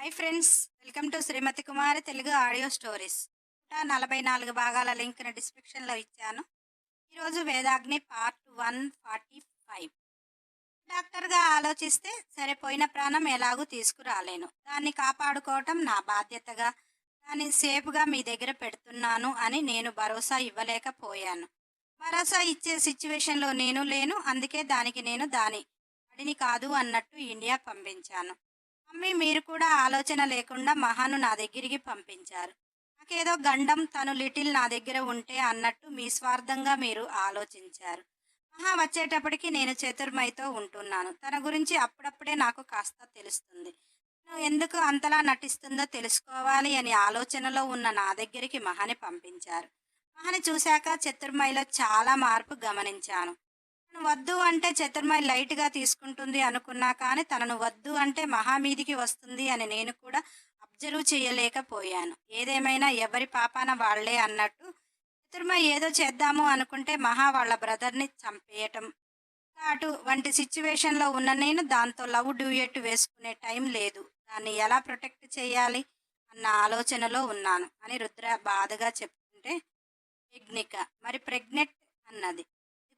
Hi friends, welcome to Srimathi Kumari Telugu audio stories. 44 భాగాల లింక్ను డిస్క్రిప్షన్లో ఇచ్చాను. ఈరోజు వేదాగ్ని పార్ట్ 145. డాక్టర్గా ఆలోచిస్తే సరిపోయిన ప్రాణం ఎలాగూ తీసుకురాలేను. దాన్ని కాపాడుకోవటం నా బాధ్యతగా, దాన్ని సేఫ్గా మీ దగ్గర పెడుతున్నాను అని నేను భరోసా ఇవ్వలేకపోయాను. భరోసా ఇచ్చే సిచ్యువేషన్లో నేను లేను. అందుకే దానికి నేను దాని అడిని కాదు అన్నట్టు ఇండియా పంపించాను. మమ్మీ, మీరు కూడా ఆలోచన లేకుండా మహాను నా దగ్గరికి పంపించారు. నాకేదో గండం, తను లిటిల్ నా దగ్గర ఉంటే అన్నట్టు మీ స్వార్థంగా మీరు ఆలోచించారు. మహా వచ్చేటప్పటికి నేను చతుర్మయితో ఉంటున్నాను. తన గురించి అప్పుడప్పుడే నాకు కాస్త తెలుస్తుంది. తను ఎందుకు అంతలా నటిస్తుందో తెలుసుకోవాలి అని ఆలోచనలో ఉన్న నా దగ్గరికి మహాని పంపించారు. మహాని చూశాక చతుర్మయిలో చాలా మార్పు గమనించాను. తను వద్దు అంటే చతుర్మయి లైట్గా తీసుకుంటుంది అనుకున్నా, కానీ తనను వద్దు అంటే మహామీదికి వస్తుంది అని నేను కూడా అబ్జర్వ్ చేయలేకపోయాను. ఏదేమైనా ఎవరి పాపాన వాళ్లే అన్నట్టు చతుర్మయి ఏదో చేద్దాము అనుకుంటే మహా వాళ్ళ బ్రదర్ని చంపేయటం, అటువంటి సిచ్యువేషన్లో ఉన్న నేను దాంతో లవ్ డ్యూయెట్ వేసుకునే టైం లేదు. దాన్ని ఎలా ప్రొటెక్ట్ చేయాలి అన్న ఆలోచనలో ఉన్నాను అని రుద్ర బాధగా చెప్తుంటే, యజ్ఞిక మరి ప్రెగ్నెంట్ అన్నది.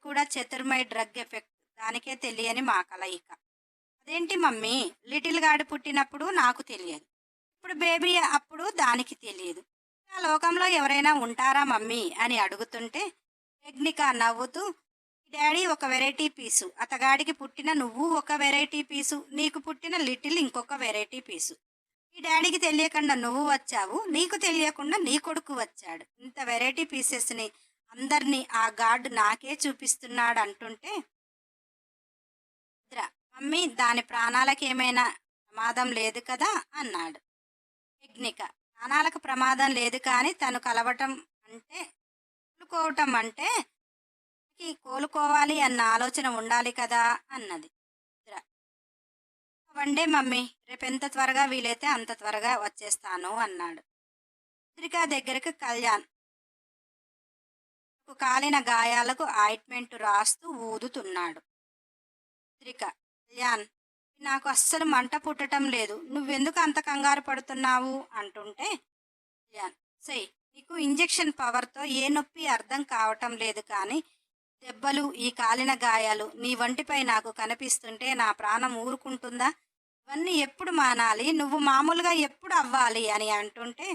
కూడా చతుర్మయి డ్రగ్ ఎఫెక్ట్, దానికే తెలియని మా కలయిక. అదేంటి మమ్మీ, లిటిల్ గాడు పుట్టినప్పుడు నాకు తెలియదు, ఇప్పుడు బేబీ అప్పుడు దానికి తెలియదు. ఆ లోకంలో ఎవరైనా ఉంటారా మమ్మీ అని అడుగుతుంటే యజ్ఞిక నవ్వుతూ, డాడీ ఒక వెరైటీ పీసు, అతగాడికి పుట్టిన నువ్వు ఒక వెరైటీ పీసు, నీకు పుట్టిన లిటిల్ ఇంకొక వెరైటీ పీసు. ఈ డాడీకి తెలియకుండా నువ్వు వచ్చావు, నీకు తెలియకుండా నీ కొడుకు వచ్చాడు. ఇంత వెరైటీ పీసెస్ని అందరినీ ఆ గాడ్ నాకే చూపిస్తున్నాడు అంటుంటే, మమ్మీ దాని ప్రాణాలకు ఏమైనా ప్రమాదం లేదు కదా అన్నాడు. యజ్ఞిక ప్రాణాలకు ప్రమాదం లేదు, కానీ తను కలవటం అంటే కోలుకోవటం అంటే కోలుకోవాలి అన్న ఆలోచన ఉండాలి కదా అన్నది. వన్డే మమ్మీ, రేపు ఎంత త్వరగా వీలైతే అంత త్వరగా వచ్చేస్తాను అన్నాడు. రుద్రిక దగ్గరకు కళ్యాణ్ కాలిన గాయాలకు ఆయింట్మెంట్ రాస్తూ ఊదుతున్నాడు. రుద్రిక, కళ్యాణ్ నాకు అస్సలు మంట పుట్టడం లేదు, నువ్వెందుకు అంత కంగారు పడుతున్నావు అంటుంటే, కళ్యాణ్ సై నీకు ఇంజెక్షన్ పవర్తో ఏ నొప్పి అర్థం కావటం లేదు, కానీ దెబ్బలు, ఈ కాలిన గాయాలు నీ వంటిపై నాకు కనిపిస్తుంటే నా ప్రాణం ఊరుకుంటుందా? ఇవన్నీ ఎప్పుడు మానాలి? నువ్వు మామూలుగా ఎప్పుడు అవ్వాలి అని అంటుంటే,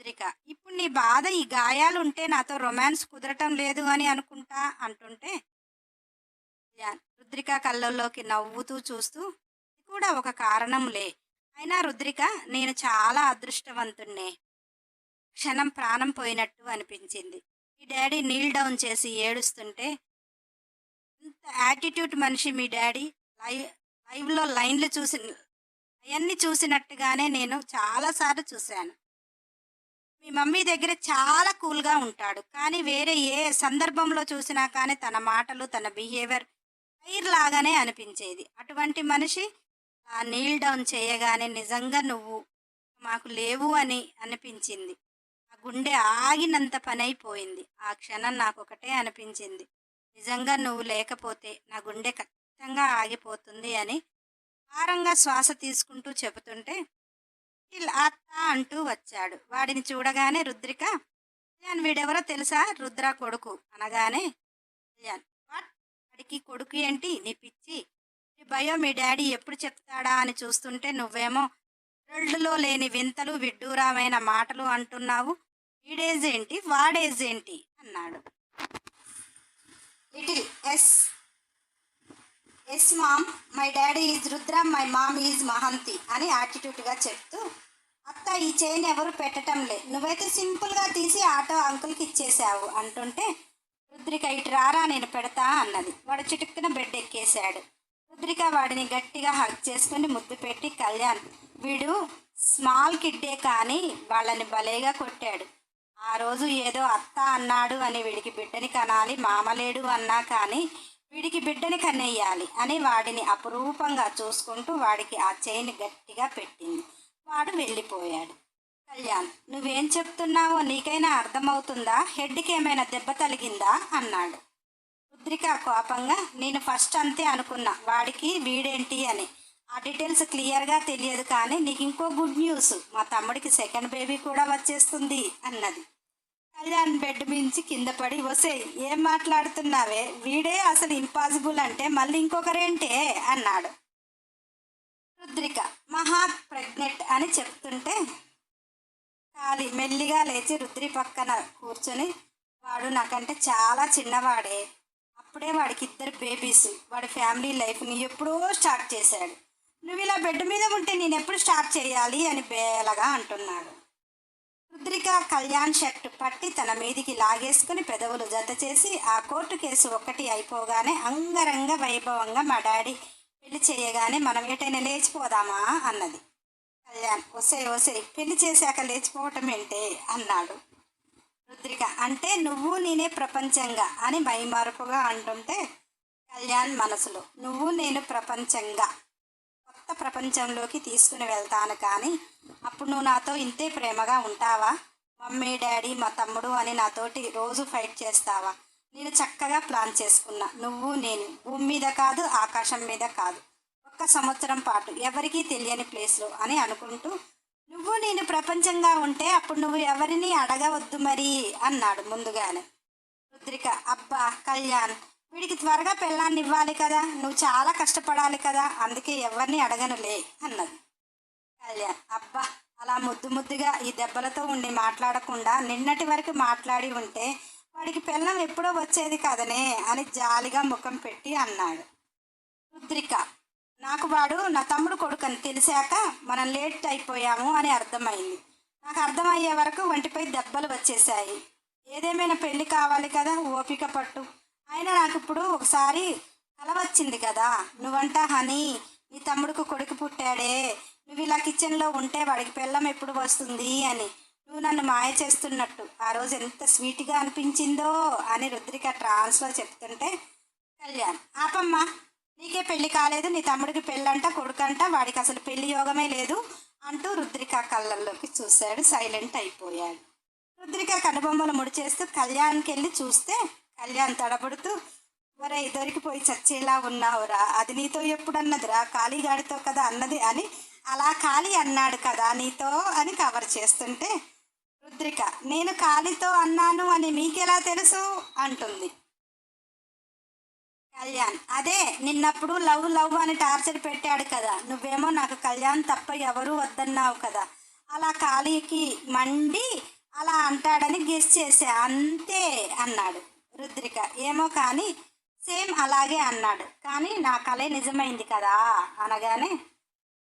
రుద్రిక ఇప్పుడు నీ బాధ ఈ గాయాలుంటే నాతో రొమాన్స్ కుదరటం లేదు అని అనుకుంటా అంటుంటే, రుద్రిక కళ్ళల్లోకి నవ్వుతూ చూస్తూ, ఇది కూడా ఒక కారణంలే. అయినా రుద్రిక, నేను చాలా అదృష్టవంతుణ్ణే. క్షణం ప్రాణం పోయినట్టు అనిపించింది. మీ డాడీ నీల్ డౌన్ చేసి ఏడుస్తుంటే, ఇంత యాటిట్యూడ్ మనిషి మీ డాడీ. లైవ్లో లైన్లు అవన్నీ చూసినట్టుగానే నేను చాలాసార్లు చూశాను. మీ మమ్మీ దగ్గర చాలా కూల్గా ఉంటాడు, కానీ వేరే ఏ సందర్భంలో చూసినా కానీ తన మాటలు, తన బిహేవియర్ ఫైర్ లాగానే అనిపించేది. అటువంటి మనిషి ఆ నీల్ డౌన్ చేయగానే నిజంగా నువ్వు మాకు లేవు అని అనిపించింది. ఆ గుండె ఆగినంత పని అయిపోయింది. ఆ క్షణం నాకు ఒకటే అనిపించింది, నిజంగా నువ్వు లేకపోతే నా గుండె ఖచ్చితంగా ఆగిపోతుంది అని. భారంగా శ్వాస తీసుకుంటూ చెబుతుంటే, అత్త అంటూ వచ్చాడు. వాడిని చూడగానే రుద్రిక, కళ్యాణ్ వీడెవరో తెలుసా? రుద్ర కొడుకు అనగానే, కళ్యాణ్ వాట్, వాడికి కొడుకు ఏంటి నీ పిచ్చి? నీ భయం మీ డాడీ ఎప్పుడు చెప్తాడా అని చూస్తుంటే నువ్వేమో వరల్డ్లో లేని వింతలు, విడ్డూరమైన మాటలు అంటున్నావు. వీడేజేంటి వాడేజేంటి అన్నాడు. Little S S mom, my daddy is Rudra, my mom is Mahanti అని యాటిట్యూడ్గా చెప్తూ, అత్త ఈ చైన్ ఎవరు పెట్టడంలే, నువ్వైతే సింపుల్గా తీసి ఆటో అంకుల్కి ఇచ్చేసావు అంటుంటే, రుద్రిక ఇటు రారా నేను పెడతా అన్నది. వాడు చిటుక్కున బెడ్ ఎక్కేశాడు. రుద్రిక వాడిని గట్టిగా హగ్ చేసుకుని ముద్దు పెట్టి, కళ్యాణ్ వీడు స్మాల్ కిడ్డే కానీ వాళ్ళని భలేగా కొట్టాడు. ఆ రోజు ఏదో అత్త అన్నాడు అని వీడికి బిడ్డని కనాలి, మామలేడు అన్నా కానీ వీడికి బిడ్డని కన్నెయ్యాలి అని వాడిని అపురూపంగా చూసుకుంటూ వాడికి ఆ చైన్ గట్టిగా పెట్టింది. వాడు వెళ్ళిపోయాడు. కళ్యాణ్ నువ్వేం చెప్తున్నావో నీకైనా అర్థమవుతుందా? హెడ్కి ఏమైనా దెబ్బ తగిలిందా అన్నాడు. రుద్రిక కోపంగా, నేను ఫస్ట్ అంతే అనుకున్నా, వాడికి వీడేంటి అని. ఆ డీటెయిల్స్ క్లియర్గా తెలియదు, కానీ నీకు ఇంకో గుడ్ న్యూస్, మా తమ్ముడికి సెకండ్ బేబీ కూడా వచ్చేస్తుంది అన్నది. కళ్యాణ్ బెడ్ మించి కింద పడి, వసే ఏం మాట్లాడుతున్నావే, వీడే అసలు ఇంపాసిబుల్ అంటే మళ్ళీ ఇంకొకరేంటే అన్నాడు. రుద్రిక మహా ప్రెగ్నెంట్ అని చెప్తుంటే కాలి మెల్లిగా లేచి రుద్రి పక్కన కూర్చొని, వాడు నాకంటే చాలా చిన్నవాడే, అప్పుడే వాడికి 2 బేబీస్, వాడి ఫ్యామిలీ లైఫ్ని ఎప్పుడో స్టార్ట్ చేశాడు, నువ్వు ఇలా బెడ్ మీద ఉంటే నేను ఎప్పుడు స్టార్ట్ చేయాలి అని బేలగా అంటున్నాడు. రుద్రిక కళ్యాణ్ షర్ట్ పట్టి తన మీదికి లాగేసుకుని పెదవులు జత చేసి, ఆ కోర్టు కేసు ఒక్కటి అయిపోగానే అంగరంగ వైభవంగా మా డాడీ పెళ్లి చేయగానే మనం ఎటైనా లేచిపోదామా అన్నది. కళ్యాణ్ ఒసే పెళ్లి చేశాక లేచిపోవటం ఏంటే అన్నాడు. రుద్రిక అంటే నువ్వు నేనే ప్రపంచంగా అని మైమరుపుగా అంటుంటే, కళ్యాణ్ మనసులో నువ్వు నేను ప్రపంచంగా కొత్త ప్రపంచంలోకి తీసుకుని వెళ్తాను, కానీ అప్పుడు నువ్వు నాతో ఇంతే ప్రేమగా ఉంటావా, మమ్మీ డాడీ మా తమ్ముడు అని నాతోటి రోజు ఫైట్ చేస్తావా, నేను చక్కగా ప్లాన్ చేసుకున్నా, నువ్వు నేను భూమి మీద కాదు ఆకాశం మీద కాదు, 1 సంవత్సరం పాటు ఎవరికీ తెలియని ప్లేస్లో అని అనుకుంటూ, నువ్వు నేను ప్రపంచంగా ఉంటే అప్పుడు నువ్వు ఎవరిని అడగవద్దు మరి అన్నాడు ముందుగానే. రుద్రిక అబ్బా కళ్యాణ్, వీడికి త్వరగా పెళ్ళాన్ని ఇవ్వాలి కదా, నువ్వు చాలా కష్టపడాలి కదా, అందుకే ఎవరిని అడగనులే అన్నది. కళ్యాణ్ అబ్బా అలా ముద్దుగా ఈ దెబ్బలతో ఉండి మాట్లాడకుండా నిన్నటి వరకు మాట్లాడి ఉంటే వాడికి పెళ్ళం ఎప్పుడో వచ్చేది కదనే అని జాలిగా ముఖం పెట్టి అన్నాడు. రుద్రిక నాకు వాడు నా తమ్ముడు కొడుకని తెలిసాక మనం లేట్ అయిపోయాము అని అర్థమైంది, నాకు అర్థమయ్యే వరకు ఒంటిపై దెబ్బలు వచ్చేసాయి, ఏదేమైనా పెళ్ళి కావాలి కదా, ఓపిక పట్టు, అయినా నాకు ఇప్పుడు ఒకసారి కల వచ్చింది కదా, నువ్వంట హనీ నీ తమ్ముడికి కొడుకు పుట్టాడే, నువ్వు ఇలా కిచెన్లో ఉంటే వాడికి పెళ్ళం ఎప్పుడు వస్తుంది అని, నువ్వు నన్ను మాయ చేస్తున్నట్టు ఆ రోజు ఎంత స్వీట్గా అనిపించిందో అని రుద్రిక ట్రాన్స్లో చెప్తుంటే, కళ్యాణ్ ఆపమ్మా, నీకే పెళ్లి కాలేదు, నీ తమ్ముడికి పెళ్ళంట కొడుకంట, వాడికి అసలు పెళ్లి యోగమే లేదు అంటూ రుద్రిక కళ్ళల్లోకి చూశాడు, సైలెంట్ అయిపోయాడు. రుద్రిక కనుబొమ్మలు ముడిచేస్తూ కళ్యాణ్కి వెళ్ళి చూస్తే, కళ్యాణ్ తడబడుతూ, ఒరే దొరికిపోయి చచ్చేలా ఉన్నావురా, అది నీతో ఎప్పుడన్నదిరా, కాళీగాడితో కదా అన్నది అని, అలా ఖాళీ అన్నాడు కదా నీతో అని కవర్ చేస్తుంటే, రుద్రిక నేను ఖాళీతో అన్నాను అని మీకెలా తెలుసు అంటుంది. కళ్యాణ్ అదే నిన్నప్పుడు లవ్ అని టార్చర్ పెట్టాడు కదా, నువ్వేమో నాకు కళ్యాణ్ తప్ప ఎవరూ వద్దన్నావు కదా, అలా ఖాళీకి మండి అలా అంటాడని గెస్ చేసా అంతే అన్నాడు. రుద్రిక ఏమో కానీ సేమ్ అలాగే అన్నాడు, కానీ నా కలే నిజమైంది కదా అనగానే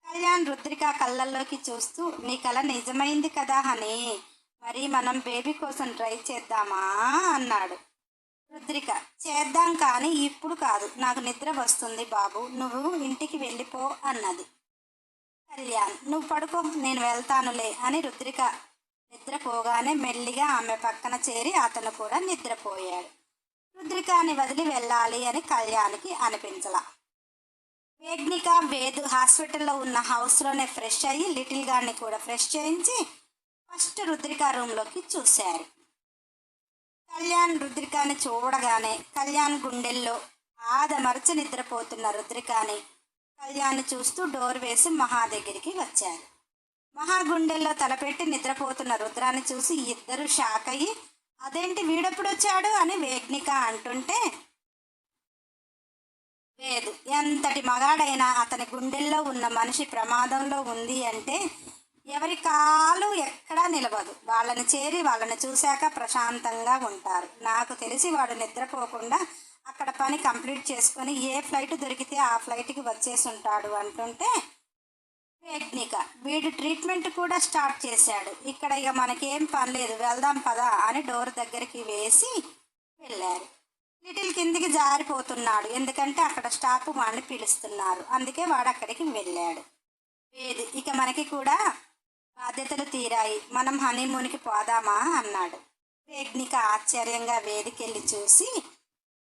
కళ్యాణ్ రుద్రిక కళ్ళల్లోకి చూస్తూ, నీ కల నిజమైంది కదా హనీ, మరి మనం బేబీ కోసం ట్రై చేద్దామా అన్నాడు. రుద్రిక చేద్దాం కానీ ఇప్పుడు కాదు, నాకు నిద్ర వస్తుంది బాబు, నువ్వు ఇంటికి వెళ్ళిపో అన్నది. కళ్యాణ్ నువ్వు పడుకో నేను వెళ్తానులే అని రుద్రిక నిద్రపోగానే మెల్లిగా ఆమె పక్కన చేరి అతను కూడా నిద్రపోయాడు. రుద్రికాని వదిలి వెళ్ళాలి అని కళ్యాణ్కి అనిపించలా. వేగ్నిక వేదు హాస్పిటల్లో ఉన్న హౌస్లోనే ఫ్రెష్ అయ్యి లిటిల్ గాడిని కూడా ఫ్రెష్ చేయించి ఫస్ట్ రుద్రిక రూమ్లోకి చూశారు. కళ్యాణ్ రుద్రికాని చూడగానే కళ్యాణ్ గుండెల్లో ఆదమరచి నిద్రపోతున్న రుద్రికాని కళ్యాణ్ చూస్తూ డోర్ వేసి మహా దగ్గరికి వచ్చారు. మహా గుండెల్లో తలపెట్టి నిద్రపోతున్న రుద్రాన్ని చూసి ఇద్దరు షాక్ అయ్యి, అదేంటి వీడెప్పుడు వచ్చాడు అని వేగ్నిక అంటుంటే, వేదు ఎంతటి మగాడైనా అతని గుండెల్లో ఉన్న మనిషి ప్రమాదంలో ఉంది అంటే ఎవరి కాలు ఎక్కడా నిలవదు, వాళ్ళని చేరి వాళ్ళని చూశాక ప్రశాంతంగా ఉంటారు. నాకు తెలిసి వాడు నిద్రపోకుండా అక్కడ పని కంప్లీట్ చేసుకొని ఏ ఫ్లైట్ దొరికితే ఆ ఫ్లైట్కి వచ్చేసి ఉంటాడు అంటుంటే, వేగ్నిక వీడు ట్రీట్మెంట్ కూడా స్టార్ట్ చేశాడు, ఇక్కడ ఇక మనకేం పని లేదు వెళ్దాం పదా అని డోర్ దగ్గరికి వేసి వెళ్ళారు. లిటిల్ కిందికి జారిపోతున్నాడు, ఎందుకంటే అక్కడ స్టాఫ్ వాడిని పిలుస్తున్నారు, అందుకే వాడు అక్కడికి వెళ్ళాడు. వేది ఇక మనకి కూడా బాధ్యతలు తీరాయి, మనం హనీమూన్కి పోదామా అన్నాడు. వేగ్నిక ఆశ్చర్యంగా వేదికెళ్ళి చూసి,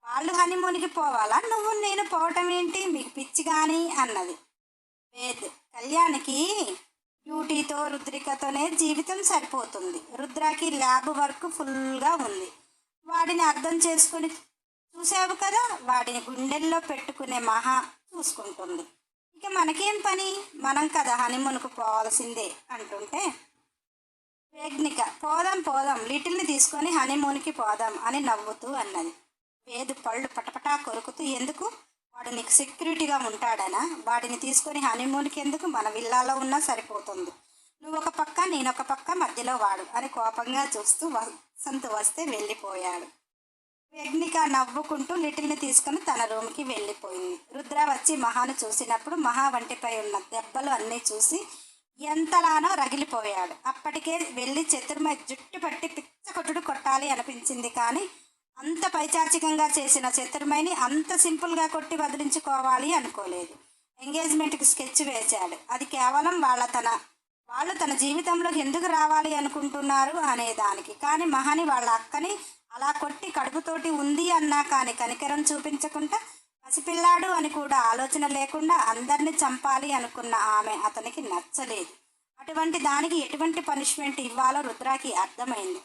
వాళ్ళు హనీమూన్కి పోవాలా, నువ్వు నేను పోవటం ఏంటి, మీకు పిచ్చి కానీ అన్నది. వేద్ కళ్యాణ్కి డ్యూటీతో రుద్రికతోనే జీవితం సరిపోతుంది, రుద్రకి ల్యాబ్ వర్క్ ఫుల్గా ఉంది, వాడిని అర్థం చేసుకుని చూసావు కదా, వాడిని గుండెల్లో పెట్టుకునే మహా చూసుకుంటుంది, ఇక మనకేం పని, మనం కదా హనీమూన్కు పోవాల్సిందే అంటుంటే వేగ్నిక పోదాం పోదాం లిటిల్ని తీసుకొని హనీమూన్కి పోదాం అని నవ్వుతూ అన్నది. వేదు పళ్ళు పటపటా కొరుకుతూ, ఎందుకు, వాడు నీకు సెక్యూరిటీగా ఉంటాడనా, వాడిని తీసుకొని హనీమూన్కి ఎందుకు, మన విల్లాలో ఉన్నా సరిపోతుంది, నువ్వు ఒక పక్క నేనొక పక్క మధ్యలో వాడు అని కోపంగా చూస్తూ వసంత్ వస్తే వెళ్ళిపోయాడు. యజ్ఞిక నవ్వుకుంటూ లిటిల్ని తీసుకుని తన రూమ్కి వెళ్ళిపోయింది. రుద్ర వచ్చి మహాను చూసినప్పుడు మహా వంటిపై ఉన్న దెబ్బలు అన్నీ చూసి ఎంతలానో రగిలిపోయాడు. అప్పటికే వెళ్ళి చతుర్మై జుట్టు పట్టి పిచ్చ కొట్టుడు కొట్టాలి అనిపించింది. కానీ అంత పైచాచికంగా చేసిన చతుర్మైని అంత సింపుల్గా కొట్టి వదిలించుకోవాలి అనుకోలేదు. ఎంగేజ్మెంట్కి స్కెచ్ వేశాడు. అది కేవలం వాళ్ళు తన జీవితంలో ఎందుకు రావాలి అనుకుంటున్నారు అనేదానికి. కానీ మహాని వాళ్ళ అక్కని అలా కొట్టి కడుపుతోటి ఉంది అన్నా కానీ కనికరం చూపించకుండా, పసిపిల్లాడు అని కూడా ఆలోచన లేకుండా అందరినీ చంపాలి అనుకున్న ఆమె అతనికి నచ్చలేదు. అటువంటి దానికి ఎటువంటి పనిష్మెంట్ ఇవ్వాలో రుద్రాకి అర్థమైంది.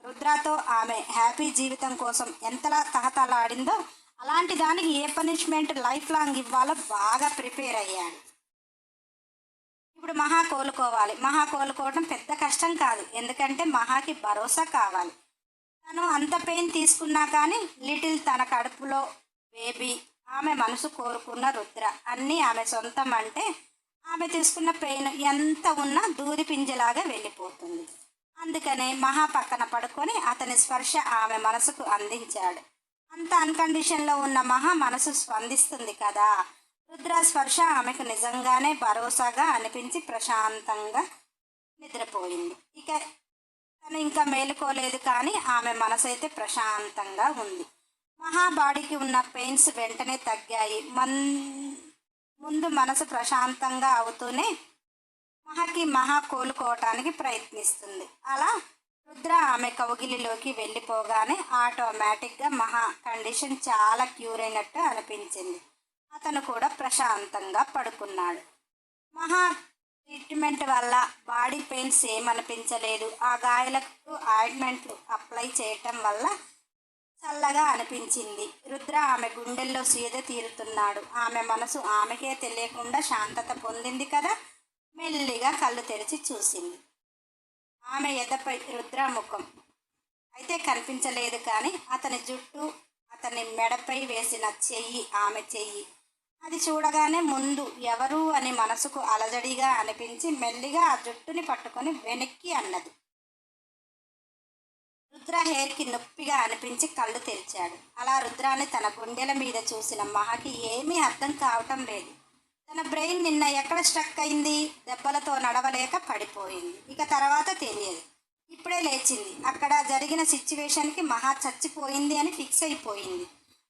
రుద్రాతో ఆమె హ్యాపీ జీవితం కోసం ఎంతలా తహతలాడిందో అలాంటి దానికి ఏ పనిష్మెంట్ లైఫ్ లాంగ్ ఇవ్వాలో బాగా ప్రిపేర్ అయ్యాడు. ఇప్పుడు మహా కోలుకోవడం పెద్ద కష్టం కాదు. ఎందుకంటే మహాకి భరోసా కావాలి. తను అంత పెయిన్ తీసుకున్నా కానీ లిటిల్ తన కడుపులో బేబీ, ఆమె మనసు కోరుకున్న రుద్ర అన్నీ ఆమె సొంతం అంటే ఆమె తీసుకున్న పెయిన్ ఎంత ఉన్నా దూది పింజలాగా వెళ్ళిపోతుంది. అందుకనే మహా పక్కన పడుకొని అతని స్పర్శ ఆమె మనసుకు అందించాడు. అంత అన్కండిషన్లో ఉన్న మహా మనసు స్పందిస్తుంది కదా. రుద్ర స్పర్శ ఆమెకు నిజంగానే భరోసాగా అనిపించి ప్రశాంతంగా నిద్రపోయింది. తను ఇంకా మేలుకోలేదు కానీ ఆమె మనసు అయితే ప్రశాంతంగా ఉంది. మహా బాడీకి ఉన్న పెయిన్స్ వెంటనే తగ్గాయి. ముందు మనసు ప్రశాంతంగా అవుతూనే మహా కోలుకోవటానికి ప్రయత్నిస్తుంది. అలా రుద్ర ఆమె కౌగిలిలోకి వెళ్ళిపోగానే ఆటోమేటిక్గా మహా కండిషన్ చాలా క్యూర్ అయినట్టు అనిపించింది. అతను కూడా ప్రశాంతంగా పడుకున్నాడు. మహా ట్రీట్మెంట్ వల్ల బాడీ పెయిన్స్ ఏమనిపించలేదు. ఆ గాయాలకు ఆయింట్మెంట్లు అప్లై చేయటం వల్ల చల్లగా అనిపించింది. రుద్ర ఆమె గుండెల్లో సీద తీరుతున్నాడు. ఆమె మనసు ఆమెకే తెలియకుండా శాంతత పొందింది కదా. మెల్లిగా కళ్ళు తెరిచి చూసింది. ఆమె ఎదపై రుద్ర ముఖం అయితే కనిపించలేదు కానీ అతని జుట్టు, అతని మెడపై వేసిన చెయ్యి, ఆమె చెయ్యి, అది చూడగానే ముందు ఎవరు అని మనసుకు అలజడిగా అనిపించి మెల్లిగా ఆ జుట్టుని పట్టుకొని వెనక్కి అన్నది. రుద్ర హెయిర్కి నొప్పిగా అనిపించి కళ్ళు తెరిచాడు. అలా రుద్రాన్ని తన గుండెల మీద చూసిన మహకి ఏమీ అర్థం కావటం లేదు. తన బ్రెయిన్ నిన్న ఎక్కడ స్ట్రక్ అయింది, దెబ్బలతో నడవలేక పడిపోయింది. ఇక తర్వాత తెలియదు. ఇప్పుడే లేచింది. అక్కడ జరిగిన సిచ్యువేషన్కి మహా చచ్చిపోయింది అని ఫిక్స్ అయిపోయింది.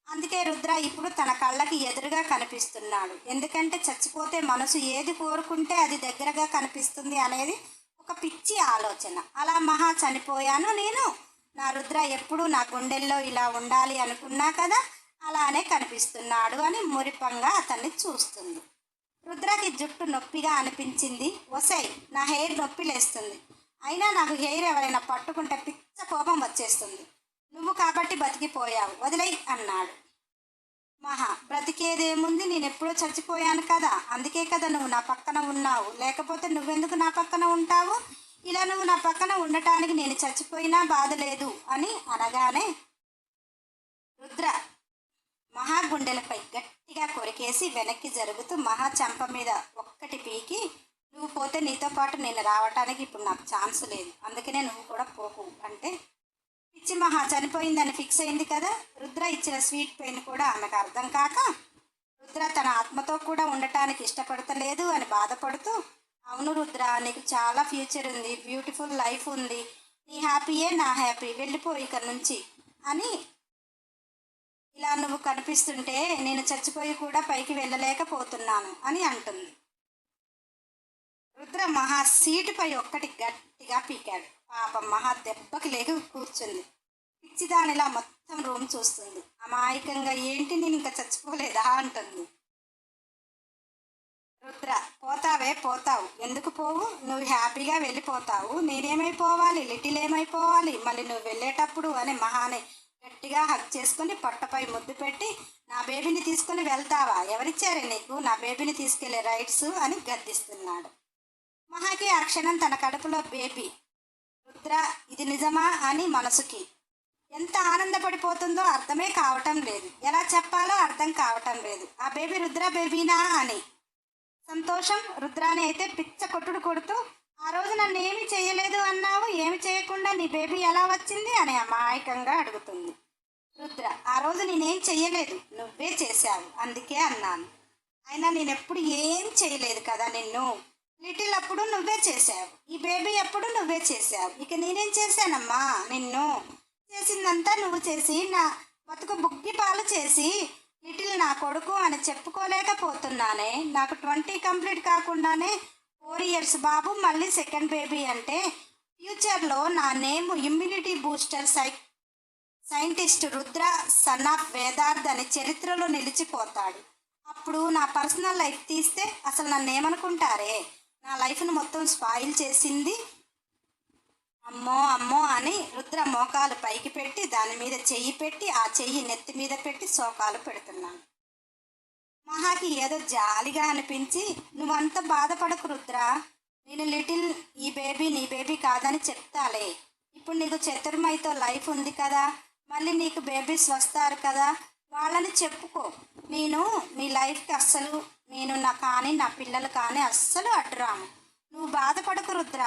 అందుకే రుద్ర ఇప్పుడు తన కళ్ళకి ఎదురుగా కనిపిస్తున్నాడు. ఎందుకంటే చచ్చిపోతే మనసు ఏది కోరుకుంటే అది దగ్గరగా కనిపిస్తుంది అనేది ఒక పిచ్చి ఆలోచన. అలా మహా చనిపోయాను నేను, నా రుద్ర ఎప్పుడూ నా గుండెల్లో ఇలా ఉండాలి అనుకున్నా కదా, అలానే కనిపిస్తున్నాడు అని మురిపంగా అతన్ని చూస్తుంది. రుద్రకి జుట్టు నొప్పిగా అనిపించింది. ఒసై, నా హెయిర్ నొప్పి లేస్తుంది, అయినా నాకు హెయిర్ ఎవరైనా పట్టుకుంటే పిచ్చ కోపం వచ్చేస్తుంది, నువ్వు కాబట్టి బతికిపోయావు, వదిలేయ్ అన్నాడు. మహా, బ్రతికేదేముంది, నేను ఎప్పుడో చచ్చిపోయాను కదా, అందుకే కదా నువ్వు నా పక్కన ఉన్నావు, లేకపోతే నువ్వెందుకు నా పక్కన ఉంటావు, ఇలా నువ్వు నా పక్కన ఉండటానికి నేను చచ్చిపోయినా బాధ లేదు అని అనగానే రుద్ర మహా గుండెలపై గట్టిగా కొరికేసి వెనక్కి జరుగుతూ మహా చెంప మీద ఒక్కటి పీకి, నువ్వు పోతే నీతో పాటు నేను రావటానికి ఇప్పుడు నాకు ఛాన్స్ లేదు, అందుకనే నువ్వు కూడా పోకు అంటే, పిచ్చి మహా చనిపోయిందని ఫిక్స్ అయింది కదా. రుద్ర ఇచ్చిన స్వీట్ పెయిన్ కూడా ఆమెకు అర్థం కాక రుద్ర తన ఆత్మతో కూడా ఉండటానికి ఇష్టపడతలేదు అని బాధపడుతూ, అవును రుద్ర, నీకు చాలా ఫ్యూచర్ ఉంది, బ్యూటిఫుల్ లైఫ్ ఉంది, నీ హ్యాపీయే నా హ్యాపీ, వెళ్ళిపో ఇక నుంచి అని, ఇలా నువ్వు కనిపిస్తుంటే నేను చచ్చిపోయి కూడా పైకి వెళ్ళలేకపోతున్నాను అని అంటుంది. రుద్ర మహా సీటుపై ఒక్కటి గట్టిగా పీకాడు. పాపం మహా దెబ్బకి లేక కూర్చుంది. పిచ్చిదానిలా మొత్తం రూమ్ చూస్తుంది. అమాయకంగా, ఏంటి నేను ఇంకా చచ్చిపోలేదా అంటుంది. రుద్ర, పోతావే పోతావు, ఎందుకు పోవు, నువ్వు హ్యాపీగా వెళ్ళిపోతావు, నేనేమైపోవాలి, లిటిల్ ఏమైపోవాలి, మళ్ళీ నువ్వు వెళ్ళేటప్పుడు అని మహాని గట్టిగా హగ్ చేసుకుని పొట్టపై ముద్దు పెట్టి, నా బేబీని తీసుకుని వెళ్తావా, ఎవరిచ్చారే నీకు నా బేబీని తీసుకెళ్లే రైట్స్ అని గద్దిస్తున్నాడు. మహాకి ఆ క్షణం తన కడుపులో బేబీ రుద్ర ఇది నిజమా అని మనసుకి ఎంత ఆనందపడిపోతుందో అర్థమే కావటం లేదు. ఎలా చెప్పాలో అర్థం కావటం లేదు. ఆ బేబీ రుద్ర బేబీనా అని సంతోషం రుద్రాని అయితే పిచ్చ కొట్టుడు కొడుతూ, ఆ రోజు నన్ను ఏమి చేయలేదు అన్నావు, ఏమి చేయకుండా నీ బేబీ ఎలా వచ్చింది అని అమాయకంగా అడుగుతుంది. రుద్ర, ఆ రోజు నేనేం చెయ్యలేదు, నువ్వే చేశావు, అందుకే అన్నాను. అయినా నేనెప్పుడు ఏం చేయలేదు కదా నిన్ను. లిటిల్ అప్పుడు నువ్వే చేశావు, ఈ బేబీ అప్పుడు నువ్వే చేశావు, ఇక నేనేం చేశానమ్మా నిన్ను. చేసిందంతా నువ్వు చేసి నా బతుకు బుగ్గి పాలు చేసి లిటిల్ నా కొడుకు అని చెప్పుకోలేకపోతున్నానే. నాకు 20 కంప్లీట్ కాకుండానే 4 ఇయర్స్ బాబు, మళ్ళీ సెకండ్ బేబీ అంటే ఫ్యూచర్లో నా name immunity booster scientist Rudra son of Vedarth అని చరిత్రలో నిలిచిపోతాడు. అప్పుడు నా పర్సనల్ లైఫ్ తీస్తే అసలు నన్ను ఏమనుకుంటారే. నా లైఫ్ను మొత్తం స్పాయిల్ చేసింది. అమ్మో అమ్మో అని రుద్ర మోకాలు పైకి పెట్టి దాని మీద చెయ్యి పెట్టి ఆ చెయ్యి నెత్తి మీద పెట్టి శోకాలు పెడుతున్నాను. మహాకి ఏదో జాలిగా అనిపించి, నువ్వంత బాధపడకు రుద్ర, నేను లిటిల్ ఈ బేబీ నీ బేబీ కాదని చెప్తాలే. ఇప్పుడు నీకు చతుర్మయితో లైఫ్ ఉంది కదా, మళ్ళీ నీకు బేబీస్ వస్తారు కదా, వాళ్ళని చెప్పుకో. నేను నీ లైఫ్కి అస్సలు నేను నా పిల్లలు కానీ అస్సలు అడ్డురాము. నువ్వు బాధపడకు రుద్ర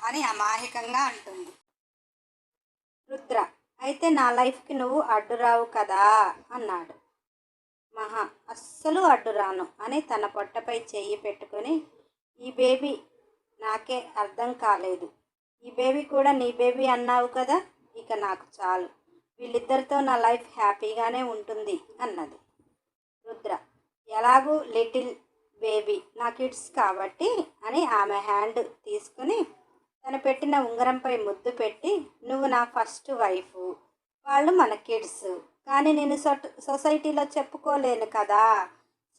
అని అమాయకంగా అంటుంది. రుద్ర, అయితే నా లైఫ్కి నువ్వు అడ్డురావు కదా అన్నాడు. మహా, అస్సలు అడ్డురాను అని తన పొట్టపై చెయ్యి పెట్టుకొని, ఈ బేబీ నాకే అర్థం కాలేదు, ఈ బేబీ కూడా నీ బేబీ అన్నావు కదా, ఇక నాకు చాలు, వీళ్ళిద్దరితో నా లైఫ్ హ్యాపీగానే ఉంటుంది అన్నది. రుద్ర, ఎలాగూ లిటిల్ బేబీ నా కిడ్స్ కాబట్టి అని ఆమె హ్యాండ్ తీసుకుని తను పెట్టిన ఉంగరంపై ముద్దు పెట్టి, నువ్వు నా ఫస్ట్ వైఫ్, వాళ్ళు మన కిడ్స్, కానీ నేను సొసైటీలో చెప్పుకోలేను కదా,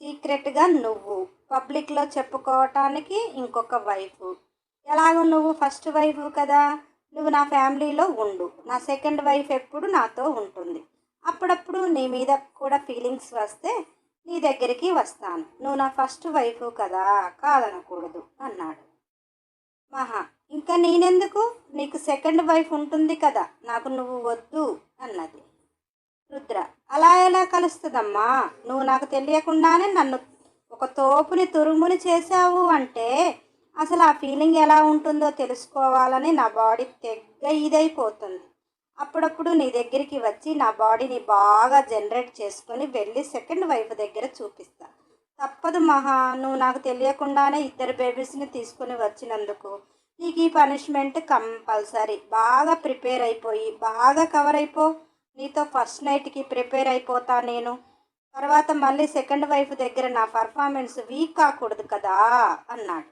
సీక్రెట్గా నువ్వు, పబ్లిక్లో చెప్పుకోవటానికి ఇంకొక వైఫ్, ఎలాగో నువ్వు ఫస్ట్ వైఫ్ కదా, నువ్వు నా ఫ్యామిలీలో ఉండు, నా సెకండ్ వైఫ్ ఎప్పుడు నాతో ఉంటుంది, అప్పుడప్పుడు నీ మీద కూడా ఫీలింగ్స్ వస్తే నీ దగ్గరికి వస్తాను, నువ్వు నా ఫస్ట్ వైఫ్ కదా, కాదనకూడదు అన్నాడు. మహా, ఇంకా నేనెందుకు, నీకు సెకండ్ వైఫ్ ఉంటుంది కదా, నాకు నువ్వు వద్దు అన్నది. రుద్ర, అలా ఎలా కలుస్తుందమ్మా, నువ్వు నాకు తెలియకుండానే నన్ను ఒక తోపుని తురుముని చేశావు అంటే అసలు ఆ ఫీలింగ్ ఎలా ఉంటుందో తెలుసుకోవాలని నా బాడీ తెగ్గ ఇదైపోతుంది. అప్పుడప్పుడు నీ దగ్గరికి వచ్చి నా బాడీని బాగా జనరేట్ చేసుకొని వెళ్ళి సెకండ్ వైఫ్ దగ్గర చూపిస్తా. తప్పదు మహా, నువ్వు నాకు తెలియకుండానే 2 బేబీస్ని తీసుకుని వచ్చినందుకు నీకు ఈ పనిష్మెంట్ కంపల్సరీ. బాగా ప్రిపేర్ అయిపోయి బాగా కవర్ అయిపో, నీతో ఫస్ట్ నైట్కి ప్రిపేర్ అయిపోతా నేను, తర్వాత మళ్ళీ సెకండ్ వైఫ్ దగ్గర నా పర్ఫార్మెన్స్ వీక్ కాకూడదు కదా అన్నాడు.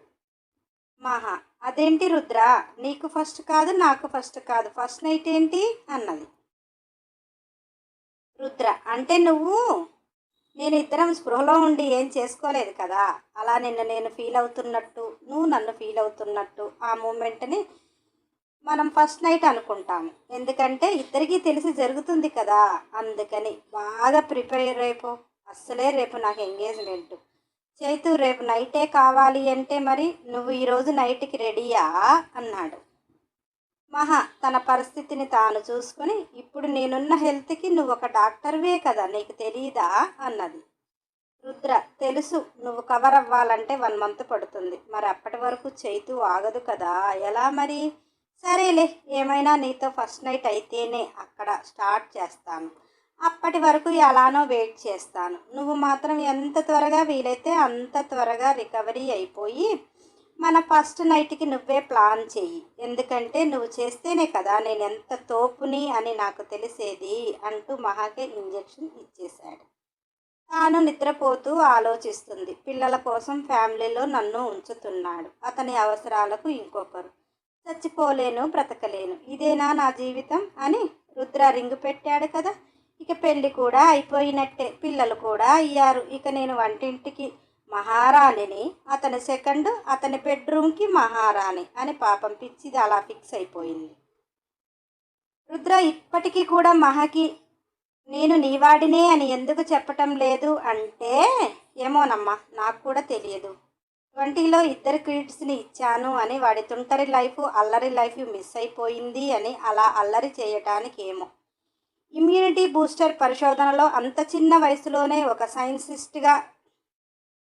మహా, అదేంటి రుద్ర, నీకు ఫస్ట్ కాదు నాకు ఫస్ట్ కాదు, ఫస్ట్ నైట్ ఏంటి అన్నది. రుద్ర, అంటే నేను ఇద్దరం స్పృహలో ఉండి ఏం చేసుకోలేదు కదా, అలా నేను ఫీల్ అవుతున్నట్టు నువ్వు నన్ను ఫీల్ అవుతున్నట్టు ఆ మూమెంట్ని మనం ఫస్ట్ నైట్ అనుకుంటాము. ఎందుకంటే ఇద్దరికీ తెలిసి జరుగుతుంది కదా, అందుకని బాగా ప్రిపేర్ అయిపో. అస్సలే రేపు నాకు ఎంగేజ్మెంట్. చైతు, రేపు నైటే కావాలి అంటే మరి నువ్వు ఈరోజు నైట్కి రెడీయా అన్నాడు. మహా తన పరిస్థితిని తాను చూసుకుని, ఇప్పుడు నేనున్న హెల్త్కి నువ్వు ఒక డాక్టర్వే కదా, నీకు తెలీదా అన్నది. రుద్ర, తెలుసు, నువ్వు కవర్ అవ్వాలంటే 1 మంత్ పడుతుంది, మరి అప్పటి వరకు చైతు ఆగదు కదా, ఎలా మరి. సరేలే, ఏమైనా నీతో ఫస్ట్ నైట్ అయితేనే అక్కడ స్టార్ట్ చేస్తాను, అప్పటి వరకు ఎలానో వెయిట్ చేస్తాను. నువ్వు మాత్రం ఎంత త్వరగా వీలైతే అంత త్వరగా రికవరీ అయిపోయి మన ఫస్ట్ నైట్కి నువ్వే ప్లాన్ చెయ్యి, ఎందుకంటే నువ్వు చేస్తేనే కదా నేను ఎంత తోపుని అని నాకు తెలిసేది అంటూ మహాకే ఇంజెక్షన్ ఇచ్చేశాడు. తాను నిద్రపోతూ ఆలోచిస్తుంది. పిల్లల కోసం ఫ్యామిలీలో నన్ను ఉంచుతున్నాడు, అతని అవసరాలకు ఇంకొకరు, చచ్చిపోలేను బ్రతకలేను, ఇదేనా నా జీవితం అని రుద్ర రింగు పెట్టాడు కదా, ఇక పెళ్ళి కూడా అయిపోయినట్టే, పిల్లలు కూడా అయ్యారు, ఇక నేను వంటింటికి మహారాణిని, అతని సెకండ్, అతని బెడ్రూమ్కి మహారాణి అని పాపం పిచ్చిది అలా ఫిక్స్ అయిపోయింది. రుద్ర ఇప్పటికీ కూడా మహాకి నేను నీవాడినే అని ఎందుకు చెప్పటం లేదు అంటే ఏమోనమ్మా, నాకు కూడా తెలియదు. 20లో ఇద్దరు కిడ్స్ని ఇచ్చాను అని వాడి తుంటరి లైఫ్ అల్లరి లైఫ్ మిస్ అయిపోయింది అని అలా అల్లరి చేయటానికి ఏమో. ఇమ్యూనిటీ బూస్టర్ పరిశోధనలో అంత చిన్న వయసులోనే ఒక సైంటిస్ట్గా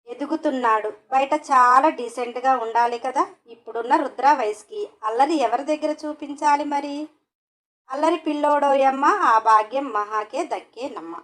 ఎదుగుతున్నాడు. బయట చాలా డీసెంట్గా ఉండాలి కదా. ఇప్పుడున్న రుద్ర వయసుకి అల్లరి ఎవరి దగ్గర చూపించాలి మరి? అల్లరి పిల్లోడోయమ్మ, ఆ భాగ్యం మహాకే దక్కేనమ్మ.